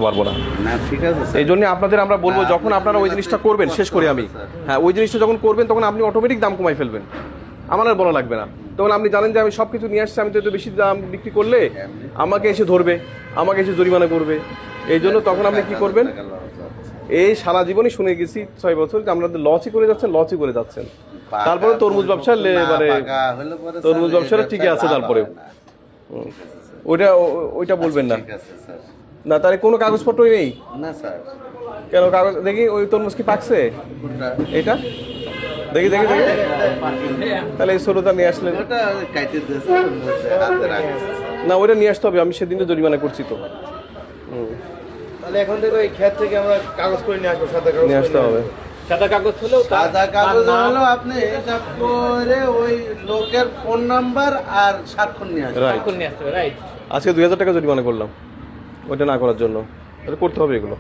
পারবো না। ঠিক আছে, এই জন্য আপনাদের আমরা বলবো যখন আপনারা ওই জিনিসটা করবেন, শেষ করি আমি, হ্যাঁ ওই জিনিসটা যখন করবেন তখন আপনি অটোমেটিক দাম কমাই ফেলবেন, আমার আর বলা লাগবে না। তখন আপনি জানেন যে আমি সব কিছু নিয়ে আসছি, আমি তো এত বেশি দাম বিক্রি করলে আমাকে এসে ধরবে, আমাকে এসে জরিমানা করবে। এই জন্য তখন আপনি কি করবেন, এই সারা জীবনই শুনে গেছি 6 বছর যে আপনাদের লসই করে যাচ্ছেন। তারপরে তরমুজ ব্যবসা মানে তরমুজ ব্যবসাটা ঠিকই আছে, তারপরে ওইটা বলবেন না। না তাহলে কোনো কাগজপত্রই নেই না স্যার। কেন কাগজ দেখি, ওই তরমুজ কি পাকছে এটা দেখি তাহলে এই ছোটটা নিয়ে আসলে না, ওইটা নিয়ে আসতে হবে, আমি সেদিন তো জরিমানা করছি তো। তাহলে এখন থেকে ওই ক্ষেত থেকে আমরা কাগজ করে নিয়ে আসবো, সাদা কাগজ নিয়ে আসতে হবে। সাদা কাগজ হলেও সাদা কাগজ হলো আপনি এটা করে ওই লোকের ফোন নাম্বার আর স্বাক্ষর নিয়ে আসবেন। রাইট, আজকে 2000 টাকা জরিমানা করলাম ওইটা না করার জন্য, তাহলে করতে হবে এগুলো।